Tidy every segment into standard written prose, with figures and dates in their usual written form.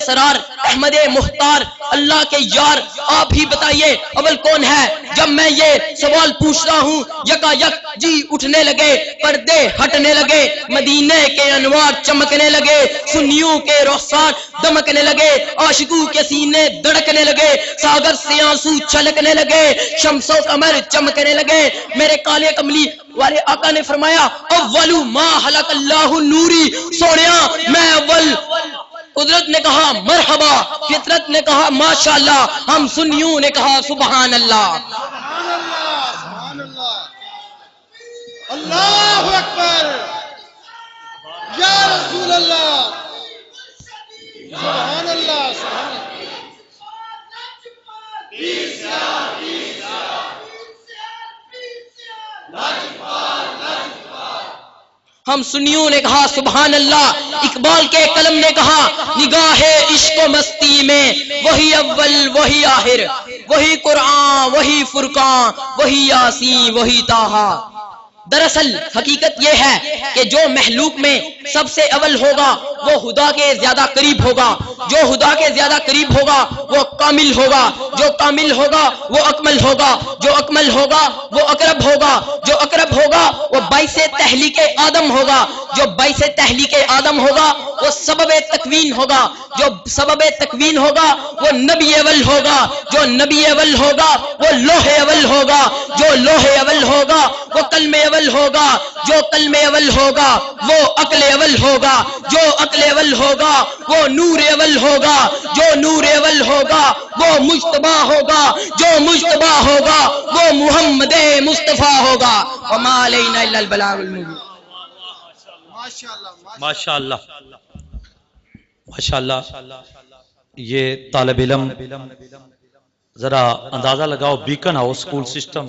سرار احمد مختار اللہ کے یار آپ ہی بتائیے اول کون ہے؟ جب میں یہ سوال پوچھ رہا ہوں یکا یک جی اٹھنے لگے، پردے ہٹنے لگے، مدینے کے انوار چمکنے لگے، سنیوں کے رخسار دمکنے لگے، عاشقوں کے سینے دھڑکنے لگے، ساگر سے آنسو چھلکنے لگے، شمس و قمر چمکنے لگے۔ میرے کالے کملی والے آقا نے فرمایا اولو ما خلق اللہ نوری، سونیا میں اول۔ قدرت نے کہا مرحبا، فطرت نے کہا ماشاءاللہ، ہم سنیوں نے کہا سبحان اللہ۔ سبحان اللہ، سبحان اللہ، اللہ اکبر، یا رسول اللہ، سبحان اللہ، سبحان اللہ۔ ہم سنیوں نے کہا سبحان اللہ۔ اقبال کے قلم نے کہا نگاہ عشق و مستی میں وہی اول وہی آخر، وہی قرآن وہی فرقان وہی یاسین وہی طٰہٰ۔ دراصل حقیقت یہ ہے کہ جو محلوق میں سب سے اول ہوگا وہ خدا کے زیادہ قریب ہوگا، جو خدا کے زیادہ قریب ہوگا وہ کامل ہوگا، جو کامل ہوگا وہ اکمل ہوگا، جو اکمل ہوگا وہ اقرب ہوگا، جو اقرب ہوگا وہ باعث تحلیق آدم ہوگا، جو باعث تحلیق آدم ہوگا وہ سبب تکوین ہوگا، جو سبب تکوین ہوگا وہ نبی اول ہوگا، جو نبی اول ہوگا وہ لوح اول ہوگا، جو لوح اول ہوگا وہ کلم اول ہوگا، جو کلم اول ہوگا وہ عقل اول ہوگا، جو عقل اول ہوگا وہ نور اول ہوگا، جو نور اول ہوگا وہ مجتبی ہوگا، جو مجتبی ہوگا وہ محمد مصطفیٰ ہوگا۔ وما علینا الا البلاغ المبین۔ ماشاءاللہ ماشاءاللہ۔ یہ طالب علم ذرا اندازہ لگاؤ، بیکن ہاؤس اسکول سسٹم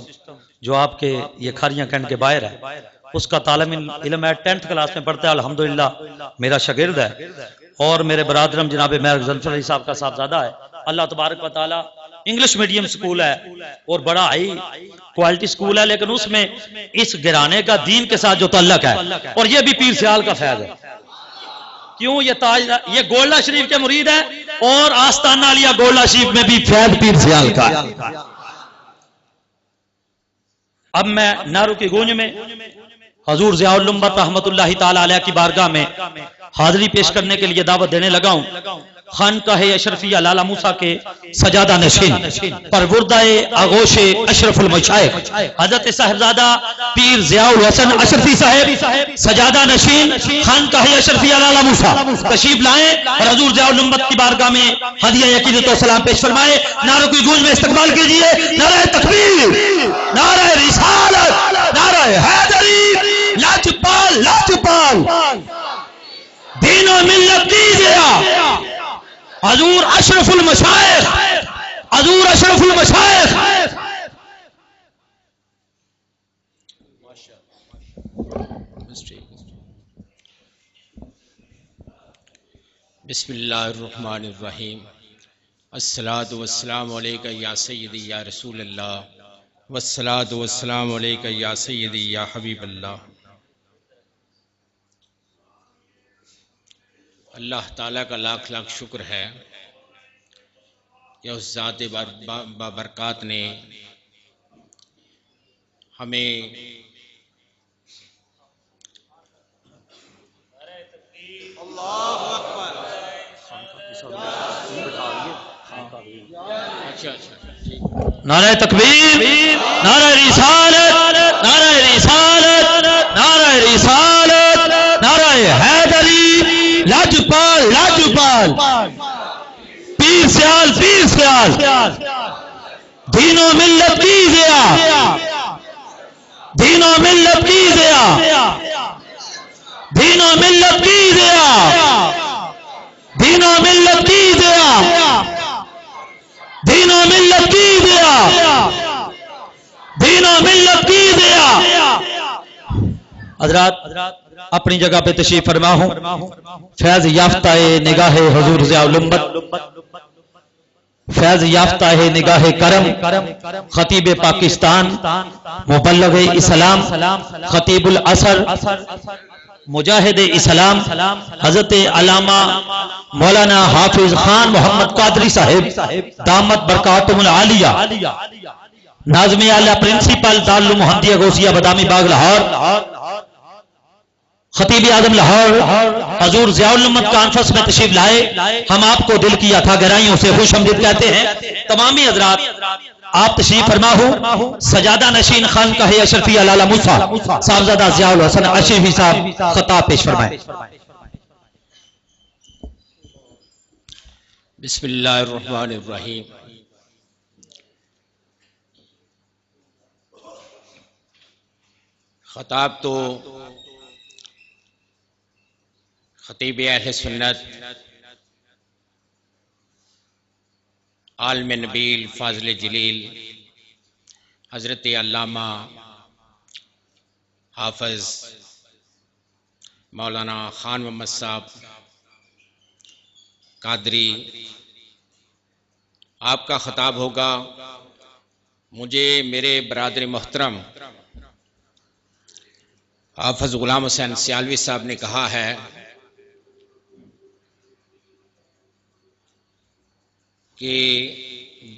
جو آپ کے یہ کھاریاں کینٹ کے باہر ہے، اس کا طالب علم ہے، 10th کلاس میں پڑھتا ہے، الحمدللہ میرا شاگرد ہے، اور میرے برادرم جناب مہر غضنفر علی صاحب کا صاحبزادہ ہے۔ اللہ تبارک و تعالی انگلش میڈیم سکول ہے اور بڑا ہائی کوالٹی سکول ہے، لیکن اس میں اس گرانے کا دین کے ساتھ جو تعلق ہے، اور یہ بھی پیر سیال کا فیض ہے۔ کیوں؟ یہ گولڈا شریف کے مرید ہے، اور آستانہ علیہ گولڈا شریف میں بھی فیض پیر سیال کا ہے۔ اب میں نعروں کی گونج میں حضور ضیاء الامت رحمت اللہ تعالی علیہ کی بارگاہ میں حاضری پیش کرنے کے لیے دعوت دینے لگا ہوں۔ خانقاہ اشرفیہ لالہ موسیٰ کے سجادہ نشین پروردہ آغوش اشرف المشائخ حضرت صاحبزادہ پیر ضیاء الحسن اشرفی صاحب سجادہ نشین خانقاہ اشرفیہ لالہ موسیٰ تشریف لائیں اور حضور ضیاء الامت کی بارگاہ میں ہدیہ عقیدت و سلام پیش فرمائیں۔ نعروں کی گونج میں استقبال کیجئے۔ نعرہ تکبیر، نعرہ رسالت، نعرہ حیدری، لاجپال لاجپال، دین و ملت کی ضیاء، حضور اشرف المشائخ، حضور اشرف المشائخ۔ بسم اللہ الرحمن الرحیم۔ الصلاۃ والسلام علیک یا سیدی یا رسول اللہ، والصلاۃ والسلام علیک یا سیدی یا حبیب اللہ۔ اللہ تعالیٰ کا لاکھ لاکھ شکر ہے کہ اس ذات بابرکات نے ہمیں نعرہ تکبیر، نعرہ رسالت، نعرہ رسالت، نعرہ رسالت، نعرہ حیدری، لاجپال لاجپال، پیر سیال پیر سیال، دین و ملت کی ضیاء، دین و ملت کی ضیاء، دین و ملت کی ضیاء، دین و ملت کی ضیاء، دین و ملت کی ضیاء، دین و ملت کی ضیاء۔ حضرات اپنی جگہ پہ تشریف فرما ہوں۔ فیض یافتہ نگاہ حضور ضیاء الامت، فیض یافتہ نگاہ کرم، خطیب پاکستان، مبلغ اسلام، خطیب العصر، مجاہد اسلام حضرت علامہ مولانا حافظ خان محمد قادری صاحب دامت برکاتہم العالیہ ناظم اعلیٰ پرنسپل دارالعلوم محمدیہ غوثیہ بادامی باغ لاہور، خطیب اعظم لاہور حضور ضیاء الامت کانفرنس میں تشریف لائے، ہم آپ کو دل کی اتھا گہرائیوں سے خوش آمدید کہتے ہیں۔ تمامی حضرات آپ تشریف فرما ہو، سجادہ نشین خانقاہ اشرفیہ لالہ موسیٰ صاحبزادہ ضیاء الحسن اشرفی صاحب خطاب پیش فرمائیں۔ بسم اللہ الرحمن الرحیم۔ خطاب تو خطیب اہل سنت عالم نبیل فاضل جلیل حضرت علامہ حافظ مولانا خان محمد صاحب قادری آپ کا خطاب ہوگا۔ مجھے میرے برادر محترم حافظ غلام حسین سیالوی صاحب نے کہا ہے کہ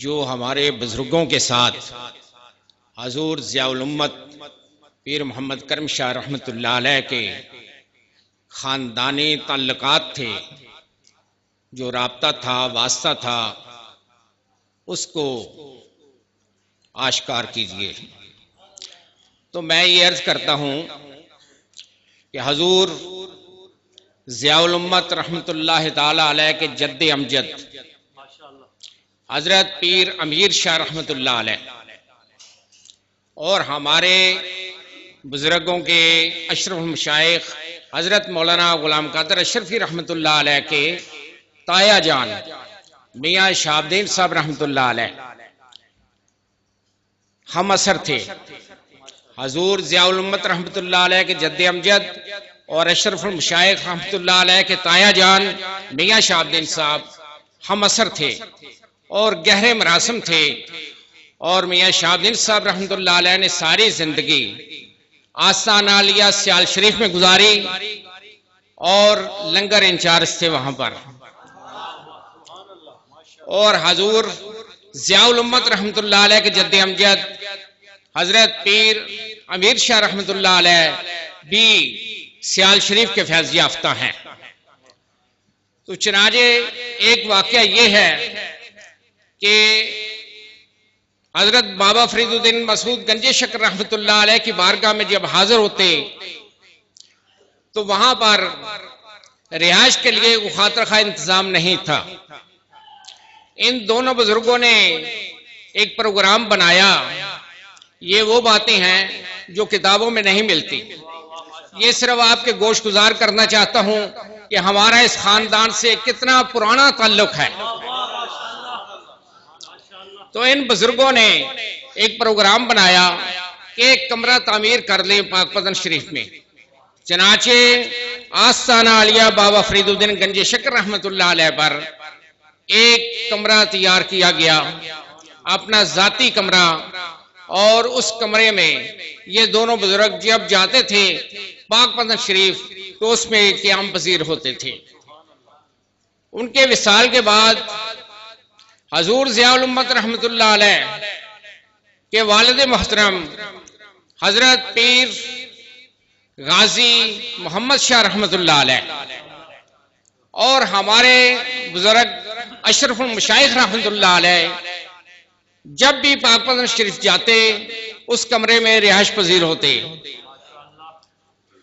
جو ہمارے بزرگوں کے ساتھ حضور ضیاء الامت پیر محمد کرم شاہ رحمۃ اللہ علیہ کے خاندانی تعلقات تھے، جو رابطہ تھا، واسطہ تھا، اس کو آشکار کیجیے۔ تو میں یہ عرض کرتا ہوں کہ حضور ضیاء الامت رحمۃ اللہ تعالی علیہ کے جد امجد حضرت پیر امیر شاہ رحمۃ اللہ علیہ اور ہمارے بزرگوں کے اشرف المشائخ حضرت مولانا غلام قادر اشرفی رحمۃ اللہ علیہ کے تایا جان میاں شہاب الدین صاحب رحمۃ اللہ علیہ ہم اثر تھے۔ حضور ضیاء الامت رحمۃ اللہ علیہ کے جد امجد اور اشرف المشائخ رحمۃ اللہ علیہ کے تایا جان میاں شہاب الدین صاحب ہم اثر تھے اور گہرے مراسم تھے، اور میاں شہاب الدین صاحب رحمۃ اللہ علیہ نے ساری زندگی آستانہ عالیہ سیال شریف میں گزاری اور لنگر انچارج تھے وہاں پر، اور حضور ضیاء الامت رحمۃ اللہ علیہ کے جد امجد حضرت پیر امیر شاہ رحمۃ اللہ علیہ بھی سیال شریف کے فیض یافتہ ہیں۔ تو چنانچہ ایک واقعہ یہ ہے کہ حضرت بابا فرید الدین مسعود گنج شکر رحمۃ اللہ علیہ کی بارگاہ میں جب حاضر ہوتے تو وہاں پر رہائش کے لیے کوئی خاطر خواہ انتظام نہیں تھا۔ ان دونوں بزرگوں نے ایک پروگرام بنایا۔ یہ وہ باتیں ہیں جو کتابوں میں نہیں ملتی، یہ صرف آپ کے گوش گزار کرنا چاہتا ہوں کہ ہمارا اس خاندان سے کتنا پرانا تعلق ہے۔ تو ان بزرگوں نے ایک پروگرام بنایا کہ ایک کمرہ تعمیر کر لیں پاک پتن شریف میں۔ چنانچہ آستانہ عالیہ بابا فرید الدین گنج شکر رحمۃ اللہ علیہ پر ایک کمرہ تیار کیا گیا، اپنا ذاتی کمرہ، اور اس کمرے میں یہ دونوں بزرگ جب جاتے تھے پاک پتن شریف تو اس میں قیام پذیر ہوتے تھے۔ ان کے وصال کے بعد حضور ضیاء الامت رحمۃ اللہ علیہ کے والد محترم حضرت پیر غازی محمد شاہ رحمۃ اللہ علیہ اور ہمارے بزرگ اشرف المشائخ رحمۃ اللہ علیہ جب بھی پاک پتن شریف جاتے اس کمرے میں رہائش پذیر ہوتے۔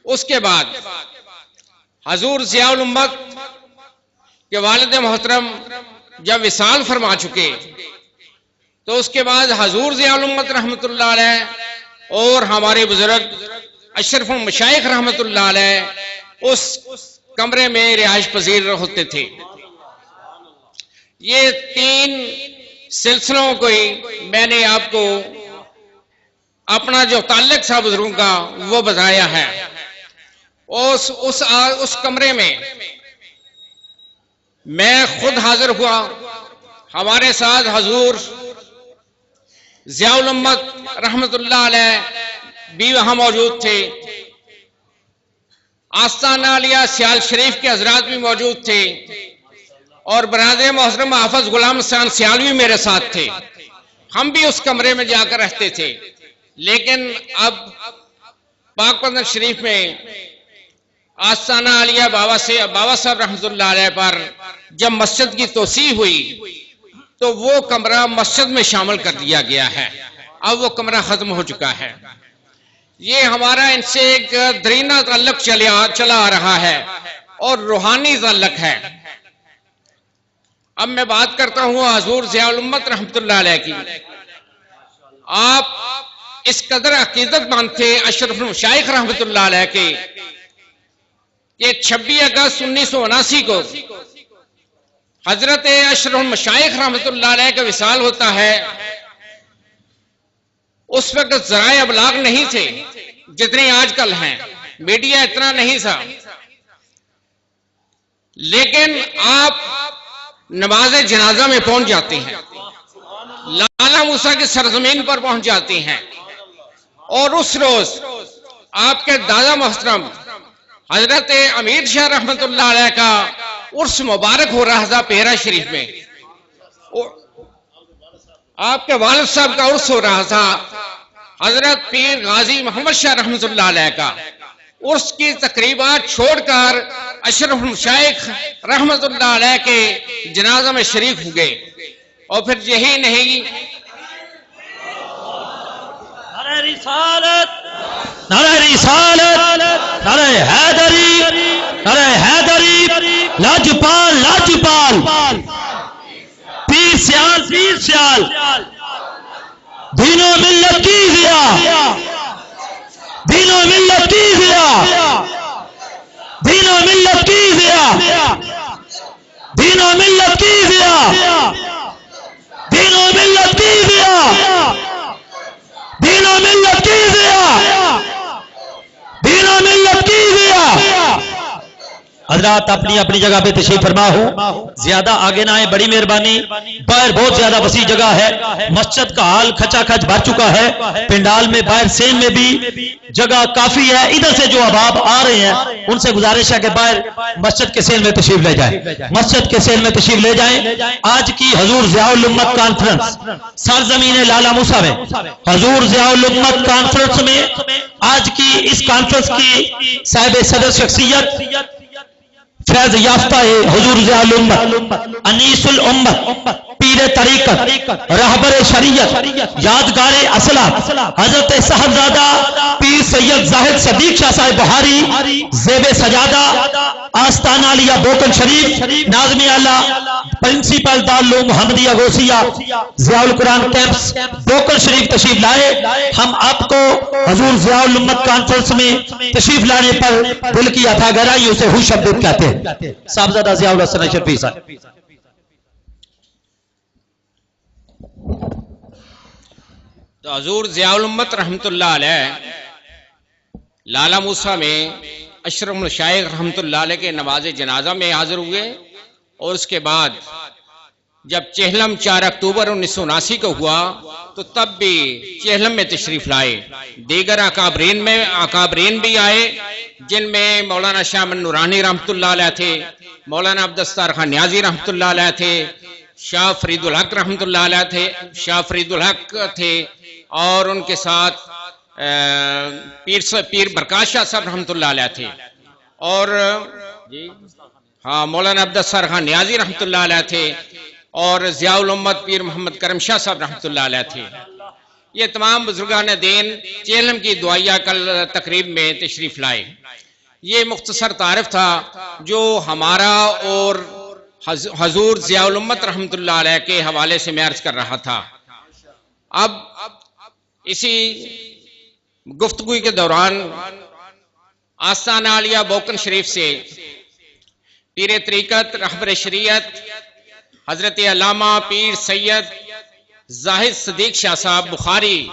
اس کے بعد حضور ضیاء الامت کے والد محترم جب وصال فرما چکے تو اس کے بعد حضور ضیاء الامت رحمۃ اللہ علیہ اور ہمارے بزرگ اشرف المشائخ رحمۃ اللہ علیہ اس کمرے میں رہائش پذیر ہوتے تھے۔ یہ تین سلسلوں کو میں نے آپ کو اپنا جو تعلق تھا بزرگوں کا وہ بتایا ہے۔ اس کمرے میں میں خود حاضر ہوا، ہمارے ساتھ حضور ضیاء الامت رحمۃ اللہ علیہ بھی وہاں موجود تھے۔ آستانہ عالیہ سیال شریف کے حضرات بھی موجود تھے اور برادر محترم حافظ غلام حسین سیالوی میرے ساتھ تھے. ہم بھی اس کمرے میں جا کر رہتے تھے. لیکن اب پاک پتن شریف میں آستانہ عالیہ بابا صاحب رحمۃ اللہ علیہ پر جب مسجد کی توسیع ہوئی تو وہ کمرہ مسجد میں شامل کر دیا گیا ہے. اب وہ کمرہ ختم ہو چکا ہے. یہ ہمارا ان سے ایک درینہ تعلق چلا آ رہا ہے اور روحانی تعلق ہے. اب میں بات کرتا ہوں حضور ضیاء الامت رحمۃ اللہ علیہ کی. آپ اس قدر عقیدت مانتے اشرف المشائخ رحمۃ اللہ علیہ کے کہ 26 اگست 1979 کو حضرت اشرف المشائخ رحمۃ اللہ علیہ کا وصال ہوتا ہے. اس وقت ذرائع ابلاغ نہیں تھے جتنے آج کل ہیں، میڈیا اتنا نہیں تھا، لیکن آپ نماز جنازہ میں پہنچ جاتے ہیں، لالا موسیٰ کی سرزمین پر پہنچ جاتے ہیں. اور اس روز آپ کے دادا محترم حضرت امیر شاہ رحمۃ اللہ علیہ کا عرس مبارک ہو رہا تھا پیرا شریف میں. آپ کے والد صاحب کا عرس ہو رہا تھا حضرت پیر غازی محمد شاہ رحمۃ اللہ علیہ کا. عرس کی تقریبات چھوڑ کر اشرف المشائخ رحمۃ اللہ علیہ کے جنازہ میں شریک ہو گئے. اور پھر یہی نہیں، نعرہ رسالت، نعرہ رسالت، نعرہ حیدری، نعرہ حیدری، لاجپال لاجپال، پیر سیال پیر سیال، دین و ملت کی ضیاء، دین و ملت کی ضیاء، دین و ملت کی ضیاء، دین و ملت کی ضیاء، دین و ملت کی ضیاء، دین و ملت کی ضیاء، دین و ملت کی ضیاء. حضرات اپنی اپنی جگہ پہ تشریف فرما ہو، زیادہ آگے نہ آئے، بڑی مہربانی. باہر بہت زیادہ وسیع جگہ ہے، مسجد کا حال کھچا کھچ بھر چکا ہے، پنڈال میں باہر سین میں بھی جگہ کافی ہے. ادھر سے جو احباب آ رہے ہیں ان سے گزارش ہے کہ باہر مسجد کے سین میں تشریف لے جائیں، مسجد کے سین میں تشریف لے جائیں. آج کی حضور ضیاء الامت کانفرنس سرزمین لالا موسیٰ میں، حضور ضیاء الامت کانفرنس میں آج کی اس کانفرنس کی صاحب صدر شخصیت فیض یافتہ ہے حضور ضیاء الامت، انیس الامت، پیر طریقت، رہبر شریعت، یادگار اصلہ، حضرت صاحبزادہ پیر سید زاہد صدیق شاہ صاحب بہاری، زیب سجادہ آستانہ عالیہ بوکن شریف، ناظم اعلیٰ پرنسپل دارالعلوم محمدیہ غوثیہ ضیاء القرآن کیمپس بوکن شریف تشریف لائے. ہم آپ کو حضور ضیاء الامت کانفرنس میں تشریف لانے پر دل کی عطا گرائیوں سے خوش آمدید کہتے ہیں. صاحبزادہ ضیاء الحسن شرفی صاحب. تو حضور ضیاء الامت رحمۃ اللہ علیہ لالا موسیٰ میں اشرف المشائخ رحمۃ اللہ علیہ کے نماز جنازہ میں حاضر ہوئے. اور اس کے بعد جب چہلم 4 اکتوبر 1979 کو ہوا تو تب بھی چہلم میں تشریف لائے. دیگر اکابرین بھی آئے جن میں مولانا شاہ امن نورانی رحمۃ اللہ علیہ تھے، مولانا عبدالستار خان نیازی رحمۃ اللہ علیہ تھے، شاہ فرید الحق رحمۃ اللہ علیہ تھے، شاہ فرید الحق تھے، اور ان کے ساتھ پیر برکات شاہ صاحب رحمۃ اللہ علیہ تھے، اور مولانا عبدالستار خان نیازی رحمۃ اللہ علیہ تھے، اور ضیاء الامت پیر محمد کرم شاہ صاحب رحمۃ اللہ علیہ تھے. یہ تمام بزرگان دین چہلم کی دعائیہ کل تقریب میں تشریف لائے. یہ مختصر تعارف تھا جو ہمارا اور حضور ضیاء الامت رحمۃ اللہ علیہ کے حوالے سے میں عرض کر رہا تھا. اب اسی گفتگو کے دوران آستانہ عالیہ بوکن شریف سے پیر طریقت رہبر شریعت حضرت علامہ پیر سید زاہد صدیق شاہ صاحب بخاری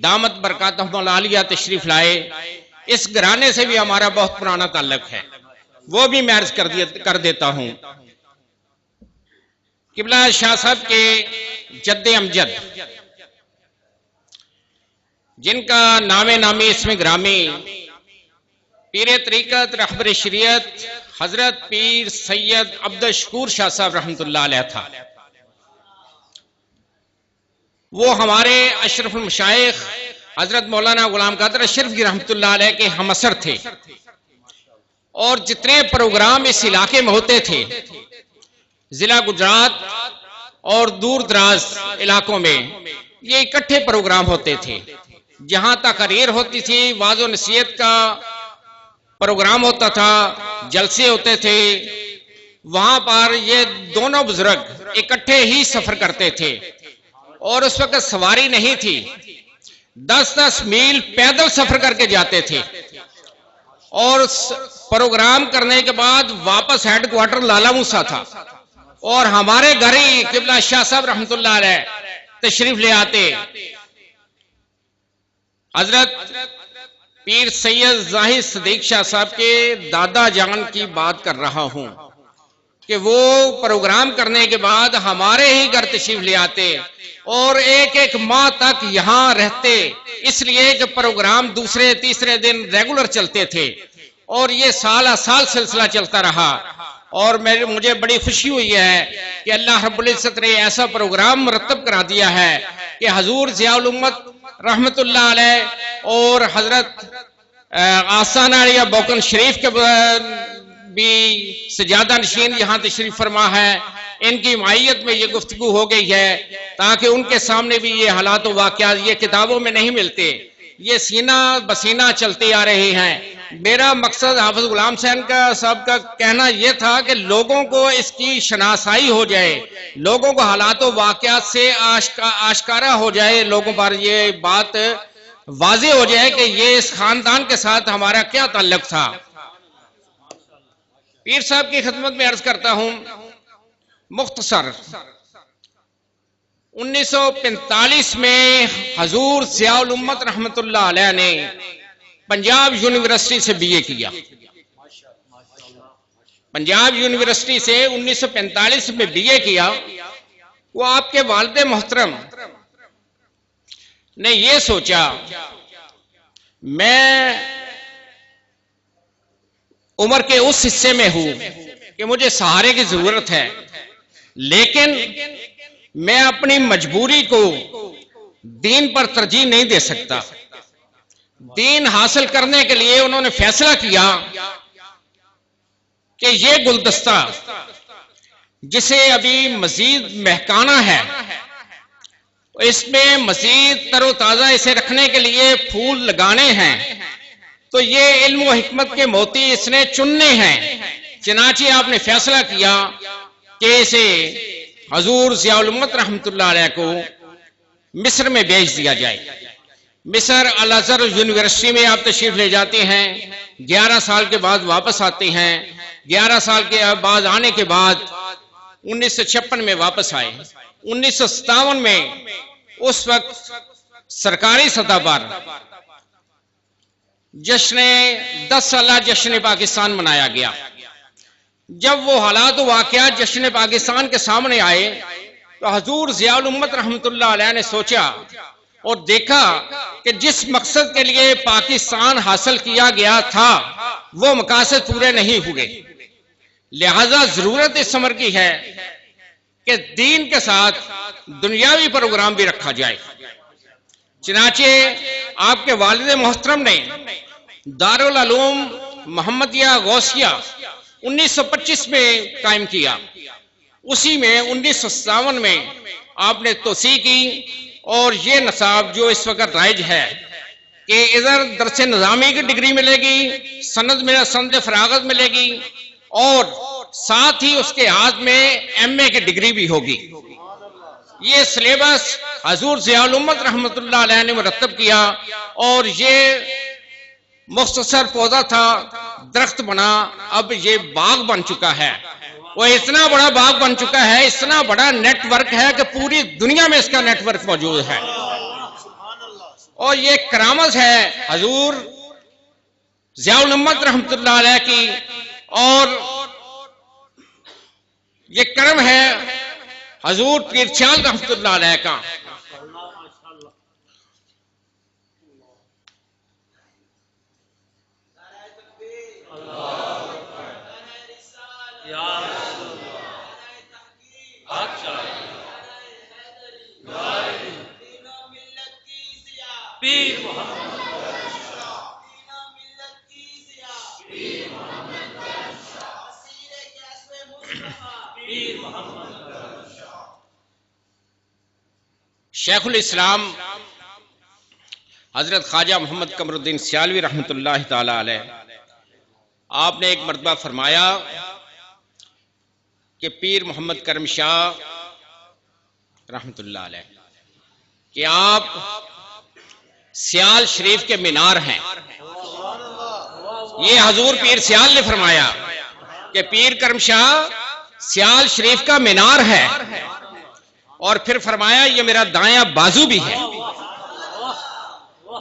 دامت برکاتہم العالیہ تشریف لائے. اس گھرانے سے بھی ہمارا بہت پرانا تعلق ہے، وہ بھی میں عرض کر دیتا ہوں. قبلہ شاہ صاحب کے جد امجد جن کا نام نامی اسم گرامی پیر طریقت رہبر شریعت حضرت پیر سید عبدالشکور شاہ صاحب رحمۃ اللہ علیہ تھا. وہ ہمارے اشرف المشائخ حضرت مولانا غلام قادر اشرف جی رحمۃ اللہ علیہ کے ہم اثر تھے، اور جتنے پروگرام اس علاقے میں ہوتے تھے ضلع گجرات اور دور دراز علاقوں میں یہ اکٹھے پروگرام ہوتے تھے. جہاں تقریر ہوتی تھی، واعظ و نصیحت کا پروگرام ہوتا تھا، جلسے ہوتے تھے، وہاں پر یہ دونوں بزرگ اکٹھے ہی سفر کرتے تھے. اور اس وقت سواری نہیں تھی، 10-10 میل پیدل سفر کر کے جاتے تھے، اور پروگرام کرنے کے بعد واپس ہیڈ کوارٹر لالا موسا تھا، اور ہمارے گھر ہی قبلہ شاہ صاحب رحمۃ اللہ علیہ تشریف لے آتے. حضرت پیر سید زاہد صدیق شاہ صاحب کے دادا جان کی بات کر رہا ہوں کہ وہ پروگرام کرنے کے بعد ہمارے ہی گھر تشریف لے آتے اور ایک ماہ تک یہاں رہتے، اس لیے کہ پروگرام دوسرے تیسرے دن ریگولر چلتے تھے، اور یہ سالہ سال سلسلہ چلتا رہا. اور مجھے بڑی خوشی ہوئی ہے کہ اللہ رب العزت نے ایسا پروگرام مرتب کرا دیا ہے کہ حضور ضیاء الامت رحمت اللہ علیہ اور حضرت آستانہ علیہ بوکن شریف کے بھی سجادہ نشین یہاں تشریف فرما ہے. ان کی معیت میں یہ گفتگو ہو گئی ہے تاکہ ان کے سامنے بھی یہ حالات و واقعات یہ کتابوں میں نہیں ملتے، یہ سینہ بسینہ چلتے آ رہے ہیں. میرا مقصد حافظ غلام حسین صاحب کا کہنا یہ تھا کہ لوگوں کو اس کی شناسائی ہو جائے، لوگوں کو حالات و واقعات سے آشکارا ہو جائے، لوگوں پر یہ بات واضح ہو جائے کہ یہ اس خاندان کے ساتھ ہمارا کیا تعلق تھا. پیر صاحب کی خدمت میں عرض کرتا ہوں مختصر. 1945 میں حضور ضیاء الامت رحمت اللہ علیہ نے پنجاب یونیورسٹی سے بی اے کیا. پنجاب یونیورسٹی سے 1945 میں بی اے کیا. وہ آپ کے والد محترم نے یہ سوچا میں عمر کے اس حصے میں ہوں کہ مجھے سہارے کی ضرورت ہے، لیکن میں اپنی مجبوری کو دین پر ترجیح نہیں دے سکتا. دین حاصل کرنے کے لیے انہوں نے فیصلہ کیا کہ یہ گلدستہ جسے ابھی مزید مہکانا ہے، اس میں مزید تر و تازہ اسے رکھنے کے لیے پھول لگانے ہیں، تو یہ علم و حکمت کے موتی اس نے چننے ہیں. چنانچہ آپ نے فیصلہ کیا کہ اسے حضور ضیاء الامت رحمت اللہ علیہ کو مصر میں بھیج دیا جائے. مصر الازہر یونیورسٹی میں آپ تشریف لے جاتے ہیں، 11 سال کے بعد واپس آتے ہیں. 11 سال کے بعد آنے کے بعد 1956 میں واپس آئے. 1957 میں اس وقت سرکاری سطح پر جشن 10 سالہ جشن پاکستان منایا گیا. جب وہ حالات و واقعات جشن پاکستان کے سامنے آئے تو حضور ضیاء الامت رحمت اللہ علیہ نے سوچا اور دیکھا کہ جس مقصد کے لیے پاکستان حاصل کیا گیا تھا وہ مقاصد پورے نہیں ہوئے، لہذا ضرورت اس امر کی ہے کہ دین کے ساتھ دنیاوی پروگرام بھی رکھا جائے. چنانچہ آپ کے والد محترم نے دارالعلوم محمدیہ غوثیہ 1925 میں قائم کیا. اسی میں 1957 میں آپ نے توسیع کی، اور یہ نصاب جو اس وقت رائج ہے کہ ادھر درس نظامی کی ڈگری ملے گی، سند فراغت ملے گی، اور ساتھ ہی اس کے ہاتھ میں ایم اے کی ڈگری بھی ہوگی. یہ سلیبس حضور ضیاء الامت رحمت اللہ علیہ نے مرتب کیا، اور یہ مختصر پودا تھا، درخت بنا، اب یہ باغ بن چکا ہے. وہ اتنا بڑا باغ بن چکا ہے، اتنا بڑا نیٹ ورک ہے کہ پوری دنیا میں اس کا نیٹ ورک موجود ہے. اور یہ کرامت ہے حضور ضیاء الامت رحمت اللہ علیہ کی، اور یہ کرم ہے حضور پیر چاند رحمت اللہ علیہ کا. پیر محمد شیخ الاسلام حضرت خواجہ محمد قمر الدین سیالوی رحمۃ اللہ تعالی علیہ، آپ نے ایک مرتبہ فرمایا کہ پیر محمد کرم شاہ رحمۃ اللہ علیہ کہ آپ سیال شریف کے مینار ہیں۔ یہ حضور پیر سیال نے فرمایا کہ پیر کرم شاہ سیال شریف کا مینار ہے، اور پھر فرمایا یہ میرا دایاں بازو بھی ہے۔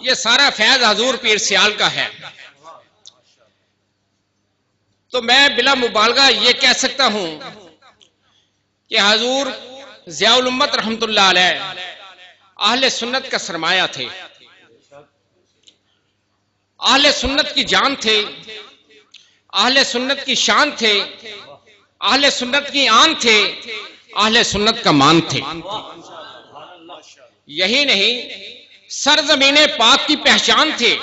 یہ سارا فیض حضور پیر سیال کا ہے۔ تو میں بلا مبالغہ یہ کہہ سکتا ہوں کہ حضور ضیاء الامت رحمت اللہ علیہ اہل سنت کا سرمایہ تھے، اہل سنت کی جان تھے، اہل سنت کی شان تھے، اہل سنت کی آن تھے، اہل سنت کا مان تھے۔ یہی نہیں، سرزمین پاک کی پہچان تھے،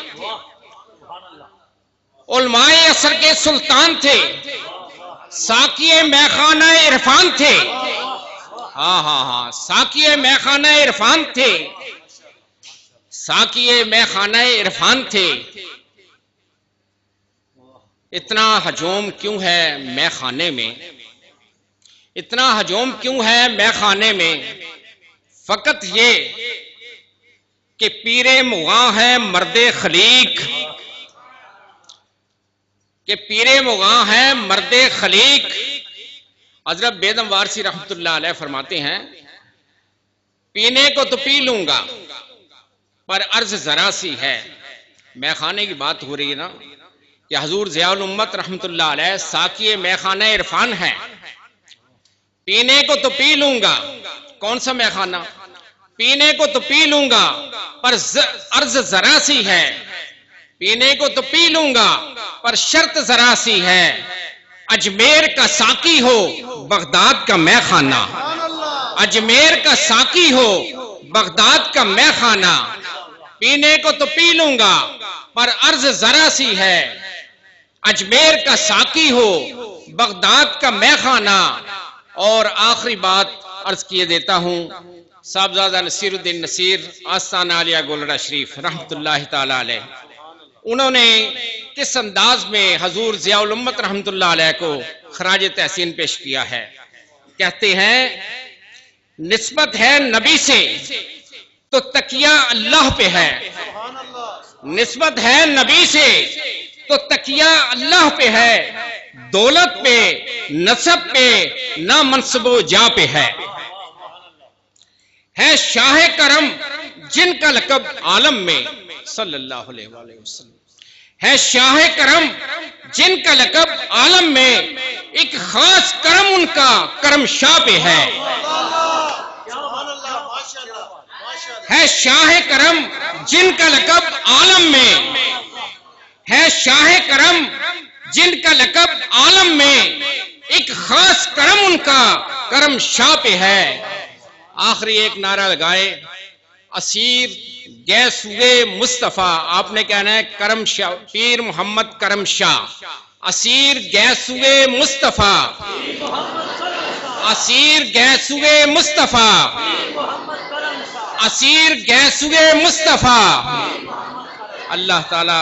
علماء عصر کے سلطان تھے، ساقی میخانہ عرفان تھے۔ ہاں ساقی میخانہ عرفان تھے، ساقی میخانہ عرفان تھے۔ اتنا ہجوم کیوں ہے میخانے میں؟ اتنا ہجوم کیوں ہے میخانے میں؟ فقط یہ کہ پیر مغاں ہے مرد خلیق، کہ پیر مغاں ہے مرد خلیق۔ حضرت بیدم وارسی رحمت اللہ علیہ فرماتے ہیں پینے کو تو پی لوں گا پر عرض ذرا سی ہے۔ میخانے کی بات ہو رہی ہے نا، کہ حضور ضیاء الامت رحمت اللہ علیہ ساقی میخانہ عرفان ہے۔ پینے کو تو پی لوں گا، کون سا میخانہ؟ پینے کو تو پی لوں گا پر عرض ذرا سی ہے۔ پینے کو تو پی لوں گا پر شرط ذرا سی ہے، اجمیر کا ساقی ہو بغداد کا میخانہ، اجمیر کا ساقی ہو بغداد کا میخانہ۔ پینے کو تو پی لوں گا پر عرض ذرا سی ہے، اجمیر کا ساقی ہو بغداد کا میخانہ۔ اور آخری بات عرض کیے دیتا ہوں، صاحبزادہ نصیر الدین نصیر آستانہ عالیہ گولڑہ شریف رحمت اللہ تعالی علیہ، انہوں نے کس انداز میں حضور ضیاء الامت رحمت اللہ علیہ کو خراج تحسین پیش کیا ہے۔ کہتے ہیں نسبت ہے نبی سے تو تکیہ اللہ پہ ہے، نسبت ہے نبی سے تو تکیہ اللہ پہ ہے، دولت پہ نسب پہ نہ منصب و جا پہ ہے شاہ کرم جن کا لقب عالم میں صلی اللہ علیہ وآلہ وسلم، ہے شاہ کرم جن کا لقب عالم میں، ایک خاص کرم ان کا کرم شاہ پہ ہے شاہ کرم جن کا لقب عالم میں، ہے شاہ کرم جن کا لقب عالم میں، ایک خاص کرم ان کا کرم شاہ پہ ہے۔ آخری ایک نعرہ لگائے، اسیر گیس ہوئے مصطفیٰ، آپ نے کہنا ہے کرم شاہ، پیر محمد کرم شاہ، اسیر گیس ہوئے مصطفیٰ، اسیر گیس ہوئے مصطفیٰ، اسیر گیس ہوئے مصطفیٰ۔ اللہ تعالی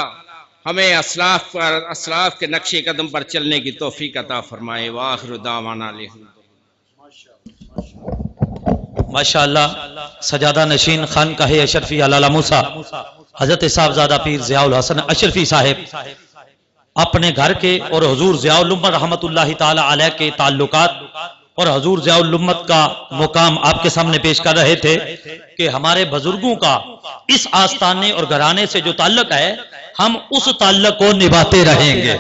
ہمیں اسلاف کے نقش قدم پر چلنے کی توفیق عطا فرمائے۔ وآخر دعوانا ماشاءاللہ سجادہ نشین خانقاہ اشرفی علالہ موسیٰ حضرت صاحبزادہ پیر ضیاء الحسن اشرفی صاحب اپنے گھر کے اور حضور ضیاء الامت رحمت اللہ تعالی علیہ کے تعلقات اور حضور ضیاء الامت کا مقام آپ کے سامنے پیش کر رہے تھے کہ ہمارے بزرگوں کا اس آستانے اور گھرانے سے جو تعلق ہے، ہم اس تعلق کو نبھاتے رہیں گے۔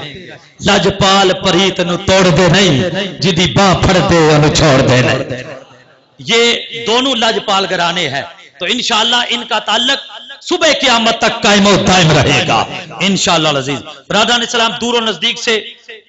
لجپال پریت نو توڑ دے نہیں، جدی باں پھڑ دے انو چھوڑ دے نہیں۔ یہ دونوں لجپال گھرانے ہیں، تو انشاءاللہ ان کا تعلق صبح قیامت تک قائم و دائم رہے گا انشاءاللہ العزیز۔ برادران اسلام، دور و نزدیک سے،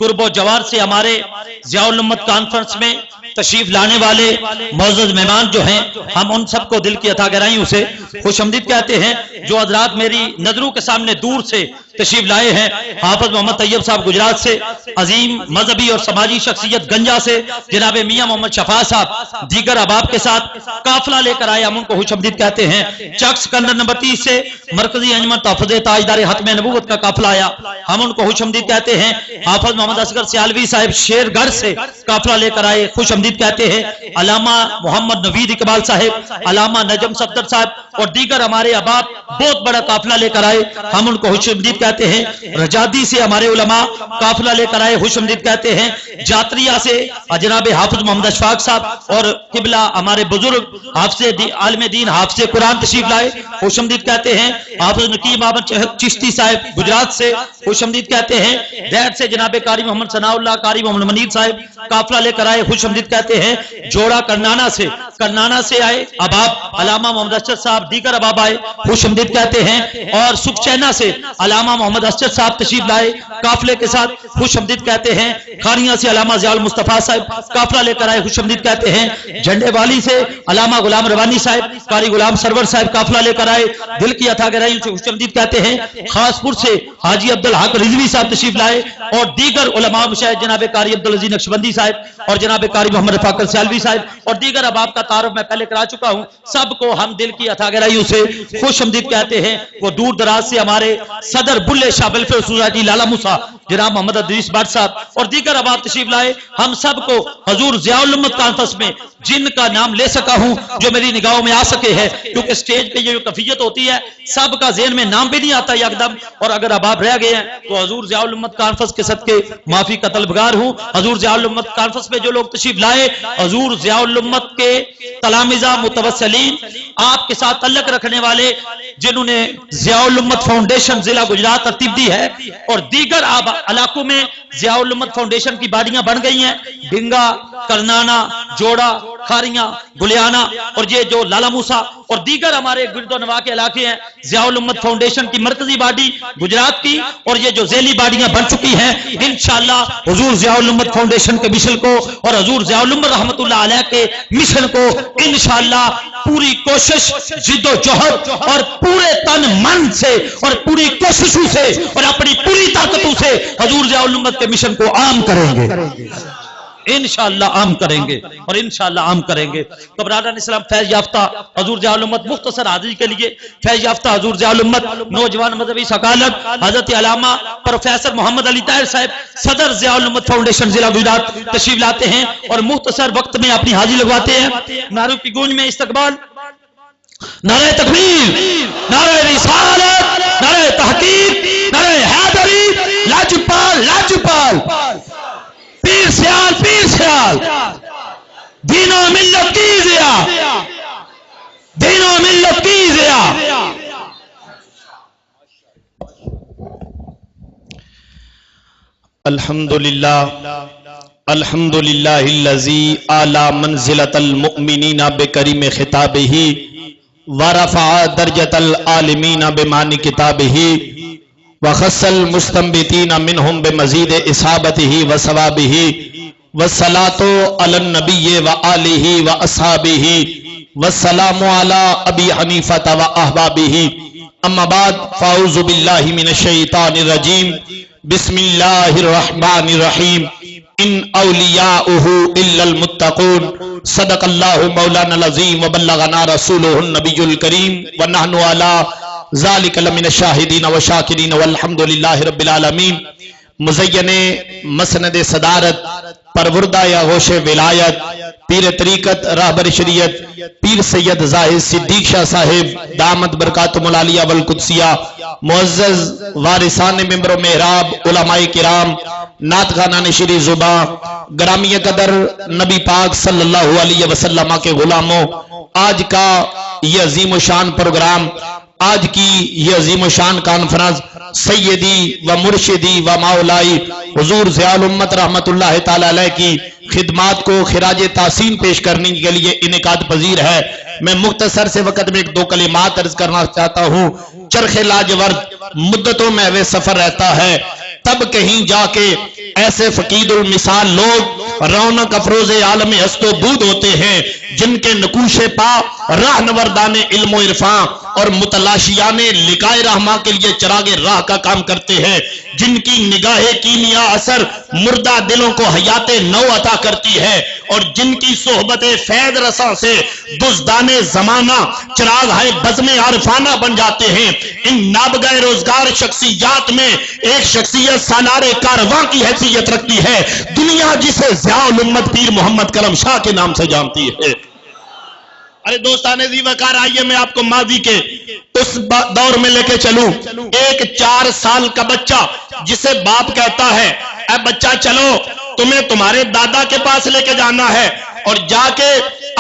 قرب و جوار سے ہمارے ضیاء الامت کانفرنس میں تشریف لانے والے معزز مہمان جو ہیں، ہم ان سب کو دل کی عطا گرائیوں سے خوش آمدید کہتے ہیں۔ جو حضرات میری نظروں کے سامنے دور سے تشریف لائے ہیں، حافظ محمد طیب صاحب گجرات سے، عظیم مذہبی اور سماجی شخصیت گنجا سے جناب میاں محمد شفا صاحب دیگر احباب کے ساتھ قافلہ لے کر آئے، ہم ان کو خوش آمدید کہتے ہیں۔ چک سکندر نمبر 30 سے مرکزی انجمن تحفظ تاجدار ختم نبوت کا قافلہ آیا، ہم ان کو خوش آمدید کہتے ہیں۔ حافظ محمد اصغر سیالوی صاحب شیر گھر سے قافلہ لے کر آئے، خوش آمدید کہتے ہیں۔ علامہ محمد نوید اقبال صاحب، علامہ نجم صفدر صاحب اور دیگر ہمارے احباب بہت بڑا قافلہ لے کر آئے، ہم ان کو خوش آمدید کہتے ہیں۔ رجادی سے ہمارے علماء قافلہ لے کر آئے، خوش آمدید کہتے ہیں۔ جاتریہ سے جناب حافظ محمد اشفاق صاحب اور قبلہ ہمارے بزرگ حافظ عالم دین حافظ قرآن تشریف لائے، خوش آمدید کہتے ہیں۔ حافظ نقیب احمد چشتی صاحب گجرات سے خوش آمدید کہتے ہیں۔ دیٹ سے جناب قاری محمد ثناء اللہ قاری محمد منیر صاحب قافلہ لے کر آئے، خوش آمدید کہتے ہیں۔ جوڑا کرنانا سے آئے احباب علامہ محمد اشرف صاحب، دیگر احباب آئے، خوش آمدید کہتے ہیں۔ اور سکچینہ سے علامہ محمد اشرف صاحب تشریف لائے قافلے کے ساتھ، خوش آمدید کہتے ہیں۔ کھانیہ سے علامہ ضیاء المصطفیٰ صاحب قافلہ لے کر آئے، خوش آمدید کہتے ہیں۔ جھنڈے والی سے علامہ غلام روانی صاحب قاری غلام سرور صاحب قافلہ لے کر آئے، دل کی عطا گرائیوں سے خوش آمدید کہتے ہیں۔ خاص پور سے حاجی عبدالحق رضوی صاحب تشریف لائے اور دیگر علماء مشاہد جناب قاری عبدالعزیز نقشبندی صاحب اور جناب قاری محمد رفاقت سیالوی صاحب اور دیگر احباب کا تعارف میں پہلے کرا چکا ہوں، سب کو ہم دل کی عطا گرائیوں سے خوش آمدید کہتے ہیں۔ وہ دور دراز سے ہمارے صدر بلے شاہ ویلفیئر سوسائٹی لالا موسیٰ جناب محمد ادریس بٹ صاحب اور دیگر احباب تشریف لائے، ہم سب کو حضور ضیاء الامت کانفرنس میں جن کا نام لے سکا ہوں جو میری نگاہوں میں آ سکے ہے، کیونکہ سٹیج پہ یہ جو کفیت ہوتی ہے سب کا ذہن میں نام بھی نہیں آتا یکدم، اور اگر احباب رہ گئے ہیں تو حضور ضیاء الامت کانفرنس کے صدقے معافی کا طلبگار ہوں۔ حضور ضیاء الامت کانفرنس میں جو لوگ تشریف لائے، حضور ضیاء الامت کے تلامذہ متوسلین، آپ کے ساتھ تعلق رکھنے والے جنہوں نے ضیاء الامت فاؤنڈیشن ضلع گجرات ترتیب دی ہے، اور دیگر علاقوں میں ضیاء الامت فاؤنڈیشن کی باڑیاں بن گئی ہیں، ڈنگا، کرنانا، جوڑا، کھاریاں، گلیانا اور یہ جو لالا موسیٰ اور دیگر ہمارے گرد و نواح کے علاقے ہیں، ضیاء الامت فاؤنڈیشن کی مرکزی باڈی گجرات کی اور یہ جو ذیلی باڑیاں بن چکی ہیں، انشاءاللہ حضور ضیاء الامت فاؤنڈیشن کے مشن کو اور حضور ضیاء الامت رحمت اللہ علیہ کے مشن کو انشاءاللہ پوری کوشش، جد و جہد اور پورے تن من سے اور پوری کوششوں سے اور اپنی پوری طاقتوں سے حضور ضیاء الامت کے مشن کو عام کریں گے، انشاءاللہ عام کریں گے اور انشاءاللہ عام کریں گے۔ تو برادران اسلام، فیض یافتہ حضور ضیاء الامت مختصر حاضری کے لیے فیض یافتہ حضور ضیاء الامت نوجوان مذہبی ثقالت حضرت علامہ پروفیسر محمد علی طاہر صاحب صدر ضیاء الامت فاؤنڈیشن ضلع گجرات تشریف لاتے ہیں اور مختصر وقت میں اپنی حاضری لگواتے ہیں۔ نعروں کی گونج میں استقبال، نعرہ تکبیر، نعرہ رسالت، نعرہ تحقیق، نعرہ حیدری، لاجپال لاجپال، پیر سیال، دین و ملت کی ضیا، دین و ملت کی ضیا۔ الحمدللہ الذی اعلی منزلۃ المؤمنین بکریم خطابہ ورفع درجۃ العالمین بمعنی کتابہ وخص المستنبتین منہم بمزید اصابتہ وثوابہ والصلاة علی النبی وآلہ واصحابہ والسلام علی ابی حنیفہ واحبابہ، اما بعد فاعوذ باللہ من الشیطان الرجیم، بسم اللہ الرحمن الرحیم، ان اولیاؤہ الا المتقون، صدق اللہ مولانا العظیم وبلغنا رسولہ النبی الکریم ونحن علی ذالک لمن الشاہدین والشاکرین والحمدللہ رب العالمین۔ مزین مسند صدارت، پروردہ یا غوش ولایت، پیر طریقت، راہبر شریعت، پیر سید زاہد صدیق شاہ صاحب دامت برکاتہم العالیہ والقدسیہ، معزز وارثان ممبر و محراب، علماء کرام، نعت خوانان شری زباں، گرامی قدر نبی پاک صلی اللہ علیہ وسلم کے غلاموں، آج کا یہ عظیم و شان پروگرام آج کی یہ عظیم و شان کانفرنس سیدی و مرشدی و مولائی حضور ضیاء الامت رحمت اللہ تعالی علیہ کی خدمات کو خراج تحسین پیش کرنے کے لیے انعقاد پذیر ہے۔ میں مختصر سے وقت میں ایک دو کلمات عرض کرنا چاہتا ہوں۔ چرخ لاجورد مدتوں میں وہ سفر رہتا ہے، تب کہیں جا کے ایسے فقید المثال لوگ رونق افروز عالم ہست و بود ہوتے ہیں، جن کے نقوش پا راہنوردان علم و عرفان اور متلاشیان لقائے رحمہ کے لیے چراغ راہ کا کام کرتے ہیں، جن کی نگاہ کیمیا اثر مردہ دلوں کو حیات نو عطا کرتی ہے، اور جن کی صحبت فیض رساں سے دزدان زمانہ چراغ ہے بزم عارفانہ بن جاتے ہیں۔ ان نابغہ روزگار شخصیات میں ایک شخصیت سالار کارواں کی حیثیت رکھتی ہے، دنیا جسے ضیاء الامت پیر محمد کرم شاہ کے نام سے جانتی ہے۔ ارے دوستان عزیز وقار، آئیے میں آپ کو ماضی کے اس دور میں لے کے چلوں۔ ایک 4 سال کا بچہ جسے باپ کہتا ہے اے بچہ چلو تمہیں تمہارے دادا کے پاس لے کے جانا ہے، اور جا کے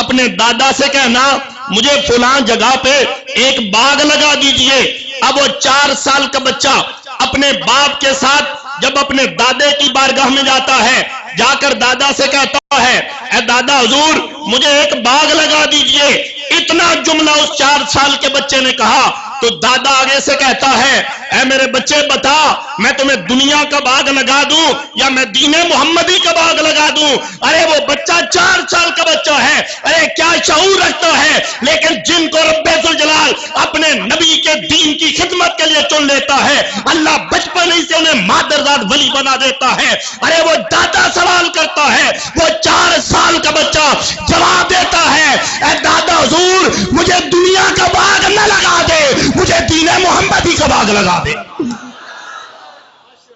اپنے دادا سے کہنا مجھے فلاں جگہ پہ ایک باغ لگا دیجئے۔ اب وہ 4 سال کا بچہ اپنے باپ کے ساتھ جب اپنے دادے کی بارگاہ میں جاتا ہے، جا کر دادا سے کہتا ہے اے دادا حضور مجھے ایک باغ لگا دیجئے۔ اتنا جملہ اس 4 سال کے بچے نے کہا تو دادا آگے سے کہتا ہے اے میرے بچے بتا میں تمہیں دنیا کا باغ لگا دوں یا میں دین محمدی کا باغ لگا دوں؟ ارے وہ بچہ 4 سال کا بچہ ہے، ارے کیا شعور رکھتا ہے، لیکن جن کو رب ذوالجلال اپنے نبی کے دین کی خدمت کے لیے چن لیتا ہے، اللہ بچپن ہی سے انہیں مادرزاد ولی بنا دیتا ہے۔ ارے وہ دادا سوال کرتا ہے، وہ 4 سال کا بچہ جواب دیتا ہے اے دادا حضور مجھے دنیا کا باغ نہ لگا دے، مجھے دین محمدی کا باغ لگا دے۔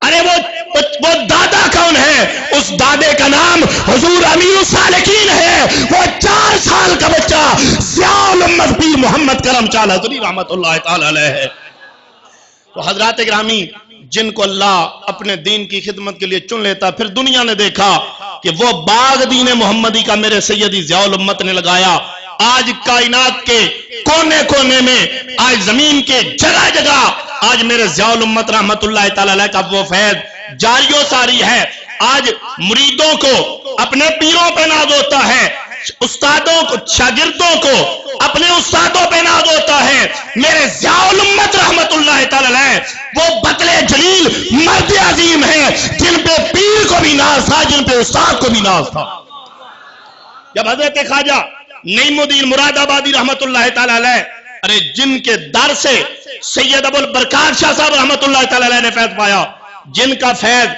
ارے وہ دادا کون ہے؟ اس دادے کا نام حضور امیر السالکین ہے۔ وہ 4 سال کا بچہ ضیاء الامت پیر محمد کرم شاہ حضری رحمت اللہ تعالی علیہ ہے۔ تو حضرات گرامی، جن کو اللہ اپنے دین کی خدمت کے لیے چن لیتا، پھر دنیا نے دیکھا کہ وہ باغ دین محمدی کا میرے سیدی ضیاء الامت نے لگایا۔ آج کائنات کے کونے کونے میں، آج زمین کے جگہ جگہ آج میرے ضیاء الامت رحمت اللہ تعالی علیہ کا وہ فیض جاری و ساری ہے۔ آج مریدوں کو اپنے پیروں پہ ناز ہوتا ہے، استادوں کو شاگردوں کو اپنے استادوں پہ ناز ہوتا ہے۔ میرے ضیاء الامت رحمت اللہ تعالی علیہ وہ بطلِ جلیل مرد عظیم ہیں، جن پہ پیر کو بھی ناز تھا، جن پہ استاد کو بھی ناز تھا۔ جب حضرت خواجہ نعیم الدین مراد آبادی رحمت اللہ تعالی علیہ، ارے جن کے در سے سید ابو البرکات شاہ صاحب رحمت اللہ تعالی علیہ نے فیض پایا، جن کا فیض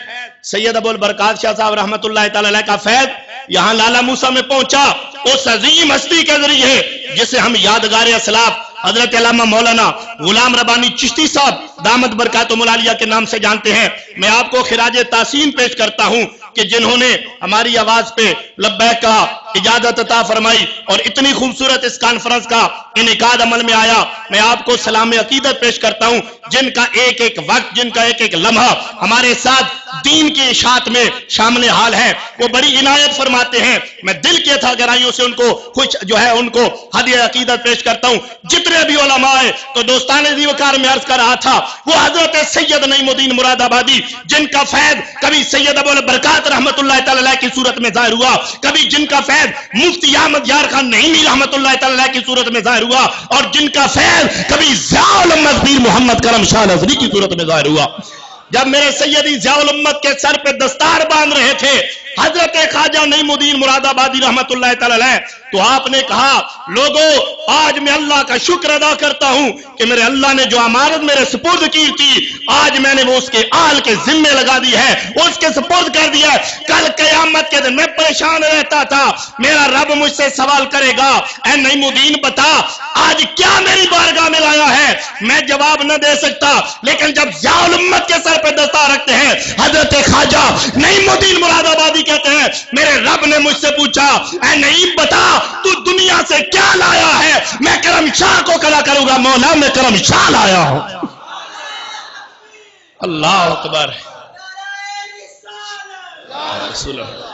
سید ابو البرکات شاہ صاحب رحمت اللہ تعالی علیہ کا فیض یہاں لالا موسیٰ میں پہنچا، اس عظیم ہستی کے ذریعے جسے ہم یادگار اسلاف حضرت علامہ مولانا غلام ربانی چشتی صاحب دامت برکاتہم العالیہ کے نام سے جانتے ہیں۔ میں آپ کو خراج تحسین پیش کرتا ہوں کہ جنہوں نے ہماری آواز پہ لبیک کہا، اجازت عطا فرمائی، اور اتنی خوبصورت اس کانفرنس کا انعقاد عمل میں آیا۔ میں آپ کو سلام عقیدت پیش کرتا ہوں، جن کا ایک ایک وقت، جن کا ایک ایک لمحہ ہمارے ساتھ دین کی اشاعت میں شامل حال ہے، وہ بڑی عنایت فرماتے ہیں۔ میں دل کے تھا گہرائیوں سے ان کو کچھ جو ہے ان کو ہدیہ عقیدت پیش کرتا ہوں۔ جتنے بھی علماء ہیں تو دوستان عزیز وقار میں عرض کر رہا تھا، وہ حضرت سید نعیم الدین مراد آبادی، جن کا فیض کبھی سید ابو البرکات رحمت اللہ تعالی علیہ کی صورت میں ظاہر ہوا، کبھی جن کا فیض مفتی احمد یار خان نعیمی رحمت اللہ تعالی علیہ کی صورت میں ظاہر ہوا، اور جن کا فیض کبھی ضیاء الامت پیر محمد کرم شاہ حضری کی صورت میں ظاہر ہوا۔ جب میرے سیدی ضیاء الامت کے سر پہ دستار باندھ رہے تھے حضرت خواجہ نعیم الدین مراد آبادی رحمت اللہ تعالی علیہ، تو آپ نے کہا لوگوں آج میں اللہ کا شکر ادا کرتا ہوں کہ میرے اللہ نے جو امانت میرے سپرد کی تھی، آج میں نے وہ اس کے آل کے ذمے لگا دی ہے، اس کے سپرد کر دیا ہے۔ کل قیامت کے دن میں پریشان رہتا تھا، میرا رب مجھ سے سوال کرے گا اے نعیم الدین بتا آج کیا میری بارگاہ میں لایا ہے؟ میں جواب نہ دے سکتا، لیکن جب ضیاء الامت کے سر پہ دستار رکھتے ہیں حضرت خواجہ نعیم الدین مراد آبادی کہتے ہیں میرے رب نے مجھ سے پوچھا اے نعیم بتا تو دنیا سے کیا لایا ہے؟ میں کرم شاہ کو کلا کروں گا، مولا میں کرم شاہ لایا ہوں۔ اللہ اکبر، رسول اللہ۔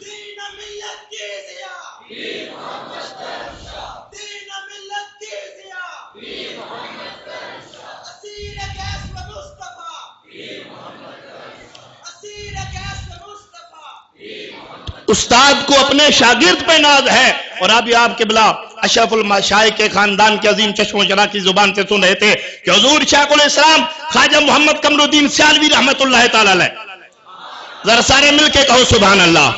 دین ملت کی ضیاء استاد کو اپنے شاگرد پہ ناز ہے، اور ابھی آپ قبلہ اشرف المشائخ کے خاندان کے عظیم چشم و چراغ کی زبان سے سن رہے تھے کہ حضور شیخ الاسلام خواجہ محمد قمر الدین سیالوی رحمت اللہ تعالی علیہ، ذرا سارے مل کے کہو سبحان اللہ۔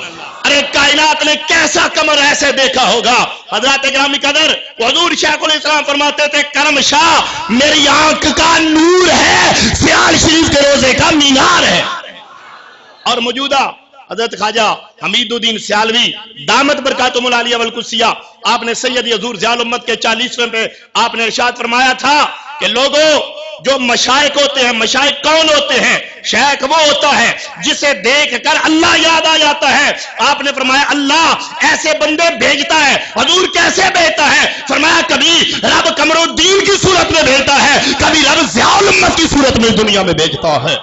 ارے کائنات نے کیسا کمر ایسے دیکھا ہوگا حضرات گرامی قدر، حضور شیخ الاسلام فرماتے تھے کرم شاہ میری آنکھ کا نور ہے، سیال شریف کے روزے کا مینار ہے۔ اور موجودہ حضرت خواجہ حمید الدین سیالوی دامت برکاتہم العالیہ والقدسیہ، آپ نے سید حضور ضیاء الامت کے 40ویں پہ آپ نے ارشاد فرمایا تھا کہ لوگوں جو مشائخ ہوتے ہیں، مشائخ کون ہوتے ہیں؟ شیخ وہ ہوتا ہے جسے دیکھ کر اللہ یاد آ جاتا ہے۔ آپ نے فرمایا اللہ ایسے بندے بھیجتا ہے۔ حضور کیسے بھیجتا ہے؟ فرمایا کبھی رب قمر الدین کی صورت میں بھیجتا ہے، کبھی رب ضیاء الامت کی صورت میں دنیا میں بھیجتا ہے۔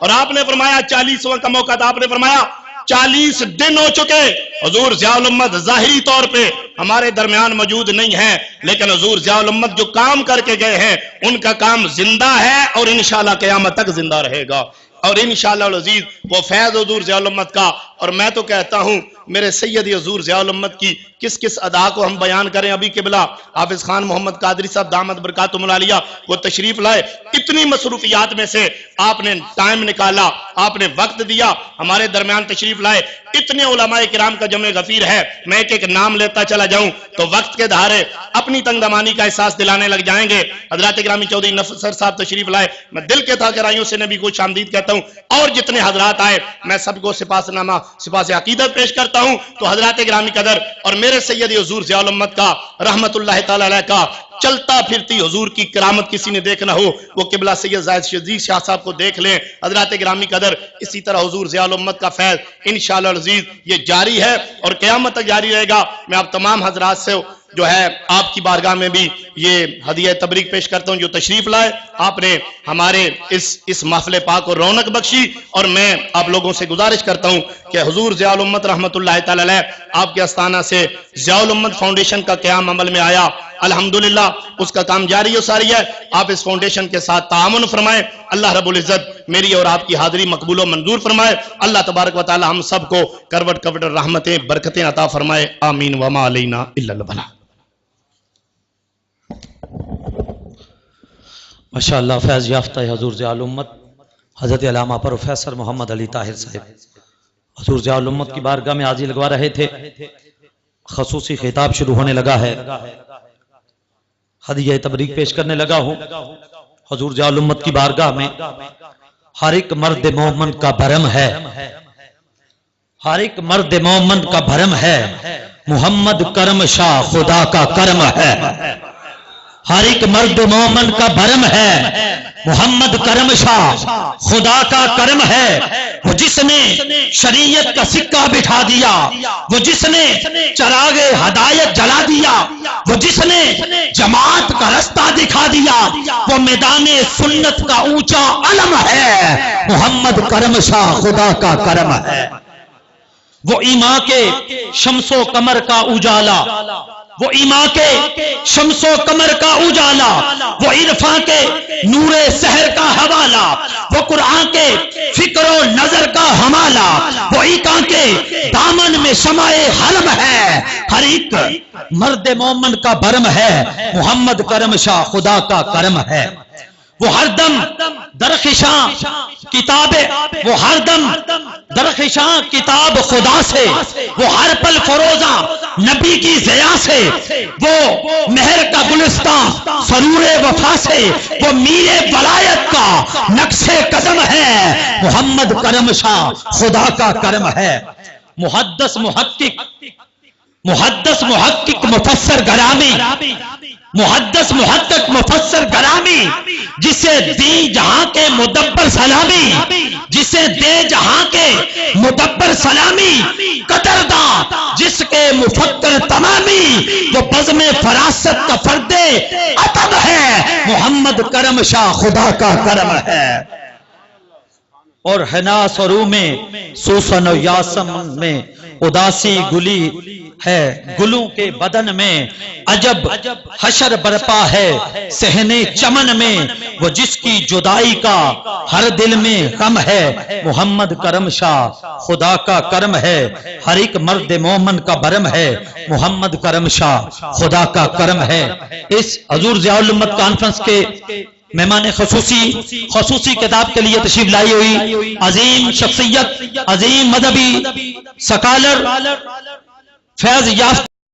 اور آپ نے فرمایا 40واں کا موقع تھا، آپ نے فرمایا 40 دن ہو چکے حضور ضیاء الامت ظاہری طور پہ ہمارے درمیان موجود نہیں ہے، لیکن حضور ضیاء الامت جو کام کر کے گئے ہیں ان کا کام زندہ ہے اور انشاءاللہ قیامت تک زندہ رہے گا، اور انشاءاللہ العزیز وہ فیض حضور ضیاء الامت کا۔ اور میں تو کہتا ہوں میرے سید حضور ضیاء الامت کی کس کس ادا کو ہم بیان کریں۔ ابھی قبلہ حافظ خان محمد قادری صاحب دامت برکاتہم العالیہ وہ تشریف لائے، اتنی مصروفیات میں سے آپ نے ٹائم نکالا، آپ نے وقت دیا، ہمارے درمیان تشریف لائے۔ اتنے علماء کرام کا جمع غفیر ہے، میں ایک ایک نام لیتا چلا جاؤں تو وقت کے دھارے اپنی تنگ دمانی کا احساس دلانے لگ جائیں گے۔ حضرات گرامی چودھری نفسر صاحب تشریف لائے، میں دل کے تھا گرائیوں سے نبی کو خوش کہتا ہوں، اور جتنے حضرات آئے میں سب کو سپاس نامہ سپاس عقیدت پیش کرتا ہوں۔ تو حضرات گرامی قدر اور میرے سید حضور ضیاء الامت کا رحمت اللہ تعالی علیہ کا چلتا پھرتی حضور کی کرامت کسی نے دیکھنا ہو وہ قبلہ سید زاہد شزیع شاہ صاحب کو دیکھ لیں۔ حضرات گرامی قدر اسی طرح حضور ضیاء الامت کا فیض انشاءاللہ العزیز یہ جاری ہے اور قیامت تک جاری رہے گا۔ میں آپ تمام حضرات سے جو ہے آپ کی بارگاہ میں بھی یہ ہدیہ تبریک پیش کرتا ہوں جو تشریف لائے، آپ نے ہمارے اس محفل پاک کو رونق بخشی، اور میں آپ لوگوں سے گزارش کرتا ہوں کہ حضور ضیاء الامت رحمت اللہ تعالی علیہ آپ کے استانہ سے ضیاء الامت فاؤنڈیشن کا قیام عمل میں آیا، الحمدللہ اس کا کام جاری و ساری ہے۔ آپ اس فاؤنڈیشن کے ساتھ تعاون فرمائیں، اللہ رب العزت میری اور آپ کی حاضری مقبول و منظور فرمائے، اللہ تبارک و تعالی ہم سب کو کروٹ کروٹ رحمتیں برکتیں عطا فرمائے، آمین وما علینا الا البلاغ۔ ماشاءاللہ فیض یافتہ حضور ضیاء الامت حضرت علامہ پروفیسر محمد علی طاہر صاحب حضور ضیاء الامت کی بارگاہ میں حاضری لگوا رہے تھے، خصوصی خطاب شروع ہونے لگا ہے، ہدیہ تبریک پیش کرنے لگا ہوں۔ حضور ضیاء الامت کی بارگاہ میں ہر ایک مرد مومن کا بھرم ہے، ہر ایک مرد مومن کا بھرم ہے، محمد کرم شاہ خدا کا کرم ہے۔ ہر ایک مرد مومن کا بھرم ہے، محمد کرم شاہ خدا کا کرم ہے۔ وہ جس نے شریعت کا سکہ بٹھا دیا، وہ جس نے چراغ ہدایت جلا دیا، وہ جس نے جماعت کا رستہ دکھا دیا، وہ میدان سنت کا اونچا علم ہے، محمد کرم شاہ خدا کا کرم ہے۔ وہ ایمان کے شمس و قمر کا اجالا، وہ ایمان کے شمس و قمر کا اجالا، وہ عرفان کے نور سحر کا حوالہ، وہ قرآن کے فکر و نظر کا حمالہ، وہ ایکاں کے دامن میں شمع حلم ہے، ہر ایک مرد مومن کا بھرم ہے، محمد کرم شاہ خدا کا کرم ہے۔ وہ ہر دم درخشاں کتاب، وہ ہر دم درخشاں کتاب خدا سے، وہ ہر پل فروزاں نبی کی ضیاء سے، وہ مہر کا گلستان سرور وفا سے، وہ میر ولایت کا نقش قدم ہے، محمد کرم شاہ خدا کا کرم ہے۔ محدث محقق مفسر گرامی، محدث محقق مفسر گرامی، جسے دی جہاں کے مدبر سلامی، جسے دے جہاں کے مدبر سلامی، قدرداں جس کے مفکر تمامی، وہ بزم فراست کا فرد عتب ہے، محمد کرم شاہ خدا کا کرم ہے۔ اور حناس و رو میں سوسن و یاسمن میں اداسی گلی ہے گلوں کے بدن میں، عجب حشر برپا ہے صحنے چمن میں، وہ جس کی جدائی کا ہر دل میں غم ہے، محمد کرم شاہ خدا کا کرم ہے، ہر ایک مرد مومن کا برم ہے، محمد کرم شاہ خدا کا کرم ہے۔ اس حضور ضیاء الامت کانفرنس کے مہمان خصوصی کتاب کے لیے تشریف لائی ہوئی عظیم شخصیت، عظیم مذہبی سکالر، فیض یافتہ